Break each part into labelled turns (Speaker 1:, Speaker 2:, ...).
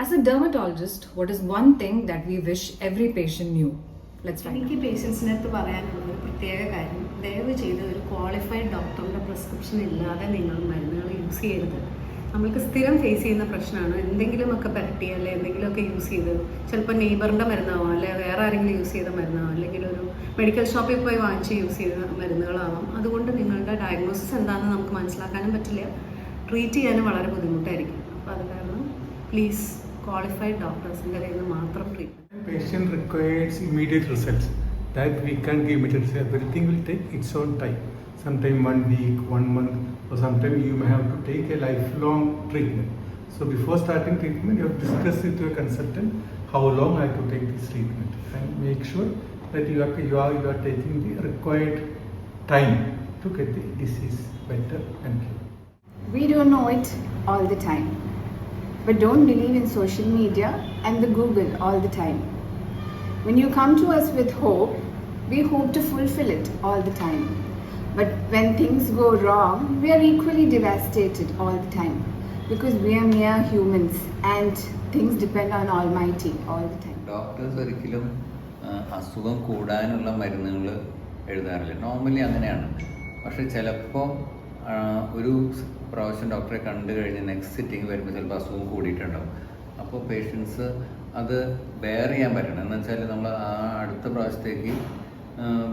Speaker 1: As a dermatologist, what is one thing that we wish every patient knew? Let's find out.
Speaker 2: എനിക്ക് പേഷ്യൻസിനടുത്ത് പറയാനുള്ള ഒരു പ്രത്യേക കാര്യം, ദയവ് ചെയ്ത് ഒരു ക്വാളിഫൈഡ് ഡോക്ടറിൻ്റെ പ്രിസ്ക്രിപ്ഷൻ ഇല്ലാതെ നിങ്ങൾ മരുന്നുകൾ യൂസ് ചെയ്യരുത്. നമ്മൾക്ക് സ്ഥിരം ഫേസ് ചെയ്യുന്ന പ്രശ്നമാണ്, എന്തെങ്കിലുമൊക്കെ പരട്ടി അല്ലെങ്കിൽ എന്തെങ്കിലുമൊക്കെ യൂസ് ചെയ്ത്, ചിലപ്പോൾ നെയ്ബറിൻ്റെ മരുന്നാവാം, അല്ലെങ്കിൽ വേറെ ആരെങ്കിലും യൂസ് ചെയ്ത മരുന്നാവാം, അല്ലെങ്കിൽ ഒരു മെഡിക്കൽ ഷോപ്പിൽ പോയി വാങ്ങിച്ച് യൂസ് ചെയ്ത മരുന്നുകളാവാം. അതുകൊണ്ട് നിങ്ങളുടെ ഡയഗ്നോസിസ് എന്താണെന്ന് നമുക്ക് മനസ്സിലാക്കാനും പറ്റില്ല, ട്രീറ്റ് ചെയ്യാനും വളരെ ബുദ്ധിമുട്ടായിരിക്കും. അപ്പോൾ അത് കാരണം പ്ലീസ് ക്വാളിഫൈഡ് ഡോക്ടേഴ്സിൻ്റെ കയ്യിൽ നിന്ന് മാത്രം treatment.
Speaker 3: Patient requires immediate results. That we can't give immediate results. Everything will take its own time. Sometime 1 week, 1 month, or sometime you may have to take a lifelong treatment. So before starting treatment, you have to discuss with your consultant how long I have to take this treatment, and make sure that you are taking the required time to get the disease better and cured.
Speaker 4: We don't know it all the time, but don't believe in social media and the Google all the time. When you come to us with hope, we hope to fulfill it all the time. But when things go wrong, we are equally devastated all the time, because we are mere humans and things depend on Almighty all the time.
Speaker 5: Doctors ഒരിക്കലും അസുഖം കൂടാനുള്ള മരുന്നുകൾ എഴുതാറില്ല. Normally അങ്ങനെയാണ്. പക്ഷെ ചിലപ്പോൾ ഒരു പ്രാവശ്യം ഡോക്ടറെ കണ്ടു കഴിഞ്ഞ് നെക്സ്റ്റ് സിറ്റിംഗ് വരുമ്പോൾ ചിലപ്പോൾ അസുഖം കൂടിയിട്ടുണ്ടാവും. അപ്പോൾ പേഷ്യൻസ് അത് ബെയർ ചെയ്യാൻ പറ്റണം. എന്ന് വെച്ചാൽ നമ്മൾ ആ അടുത്ത പ്രാവശ്യത്തേക്ക്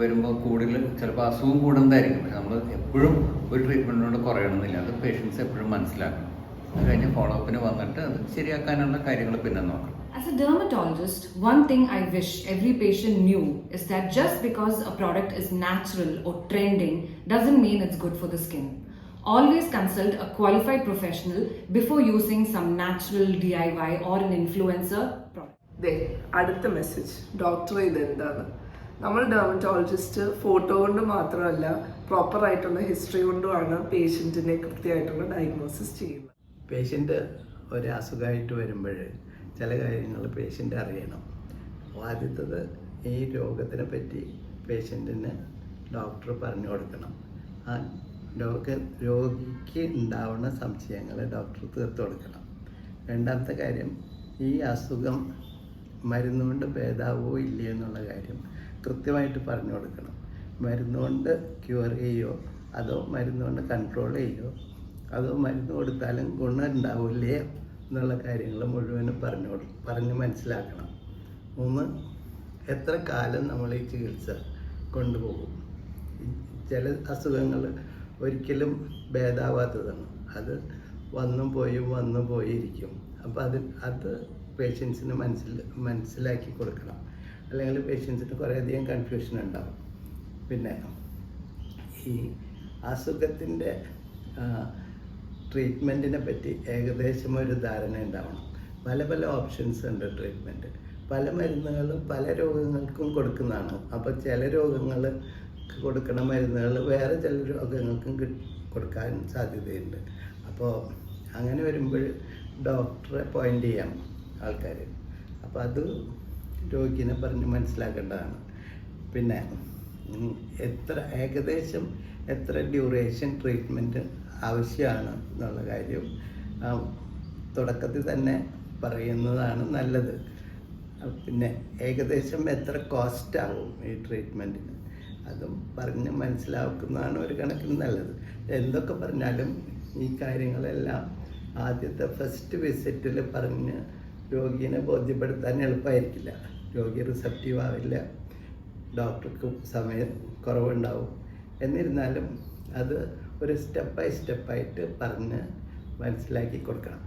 Speaker 5: വരുമ്പോൾ കൂടുതൽ ചിലപ്പോൾ അസുഖം കൂടുന്നതായിരിക്കും. പക്ഷെ നമ്മൾ എപ്പോഴും ഒരു ട്രീറ്റ്മെൻറ്റിനോട് കുറയണമെന്നില്ല. അത് പേഷ്യൻസ് എപ്പോഴും മനസ്സിലാക്കണം. അത് കഴിഞ്ഞ് ഫോളോ അപ്പിന് വന്നിട്ട് അത് ശരിയാക്കാനുള്ള കാര്യങ്ങൾ പിന്നെ നോക്കണം.
Speaker 1: As a dermatologist, one thing I wish every patient knew is that just because a product is natural or trending doesn't mean it's good for the skin. Always consult a qualified professional before using some natural DIY or an influencer product.
Speaker 6: അടുത്ത message, doctor ഇതെന്താണ്? നമ്മൾ dermatologist photo കൊണ്ട് മാത്രമല്ല, പ്രോപ്പറായിട്ടുള്ള history കൊണ്ടുമാണ് പേഷ്യൻറ്റിനെ കൃത്യമായിട്ടുള്ള diagnosis ചെയ്യുന്നത്.
Speaker 7: Patient ഒരു അസുഖമായിട്ട് വരുമ്പോൾ ചില കാര്യങ്ങൾ പേഷ്യൻ്റ് അറിയണം. ആദ്യത്തത്, ഈ രോഗത്തിനെ പറ്റി പേഷ്യൻറ്റിന് ഡോക്ടർ പറഞ്ഞു കൊടുക്കണം. ആ രോഗിക്ക് ഉണ്ടാവുന്ന സംശയങ്ങൾ ഡോക്ടർ തീർത്തു കൊടുക്കണം. രണ്ടാമത്തെ കാര്യം, ഈ അസുഖം മരുന്നുകൊണ്ട് ഭേദാവോ ഇല്ലേ എന്നുള്ള കാര്യം കൃത്യമായിട്ട് പറഞ്ഞു കൊടുക്കണം. മരുന്നുകൊണ്ട് ക്യൂർ ചെയ്യോ അതോ മരുന്നുകൊണ്ട് കൺട്രോൾ ചെയ്യോ അതോ മരുന്ന് കൊടുത്താലും ഗുണം ഉണ്ടാവില്ലേ എന്നുള്ള കാര്യങ്ങൾ മുഴുവനും പറഞ്ഞ് മനസ്സിലാക്കണം. 3, എത്ര കാലം നമ്മൾ ഈ ചികിത്സ കൊണ്ടുപോകും. ചില അസുഖങ്ങൾ ഒരിക്കലും ഭേദാവാത്തതാണ്. അത് വന്നും പോയിരിക്കും. അപ്പോൾ അത് പേഷ്യൻസിന് മനസ്സിലാക്കി കൊടുക്കണം. അല്ലെങ്കിൽ പേഷ്യൻസിന് കുറേയധികം കൺഫ്യൂഷൻ ഉണ്ടാവും. പിന്നെ ഈ അസുഖത്തിൻ്റെ ട്രീറ്റ്മെൻറ്റിനെ പറ്റി ഏകദേശം ഒരു ധാരണ ഉണ്ടാവണം. പല ഓപ്ഷൻസ് ഉണ്ട് ട്രീറ്റ്മെൻറ്റ്. പല മരുന്നുകളും പല രോഗങ്ങൾക്കും കൊടുക്കുന്നതാണ്. അപ്പോൾ ചില രോഗങ്ങൾ കൊടുക്കുന്ന മരുന്നുകൾ വേറെ ചില രോഗങ്ങൾക്കും കൊടുക്കാൻ സാധ്യതയുണ്ട്. അപ്പോൾ അങ്ങനെ വരുമ്പോൾ ഡോക്ടറെ പോയിൻ്റ് ചെയ്യാം ആൾക്കാർ. അപ്പോൾ അത് രോഗിനെ പറഞ്ഞ് മനസ്സിലാക്കേണ്ടതാണ്. പിന്നെ ഏകദേശം എത്ര ഡ്യൂറേഷൻ ട്രീറ്റ്മെൻറ്റ് ആവശ്യമാണ് എന്നുള്ള കാര്യം തുടക്കത്തിൽ തന്നെ പറയുന്നതാണ് നല്ലത്. പിന്നെ ഏകദേശം എത്ര കോസ്റ്റ് ആവും ഈ ട്രീറ്റ്മെൻറ്റിന്, അതും പറഞ്ഞ് മനസ്സിലാക്കുന്നതാണ് ഒരു കണക്കിന് നല്ലത്. എന്തൊക്കെ പറഞ്ഞാലും ഈ കാര്യങ്ങളെല്ലാം ആദ്യത്തെ ഫസ്റ്റ് വിസിറ്റിൽ പറഞ്ഞ് രോഗിയെ ബോധ്യപ്പെടുത്താൻ എളുപ്പമായിരിക്കില്ല. രോഗി റിസപ്റ്റീവ് ആവില്ല, ഡോക്ടർക്ക് സമയം കുറവുണ്ടാവും. എന്നിരുന്നാലും അത് ഒരു സ്റ്റെപ്പായിട്ട് പറഞ്ഞ് മനസ്സിലാക്കി കൊടുക്കണം.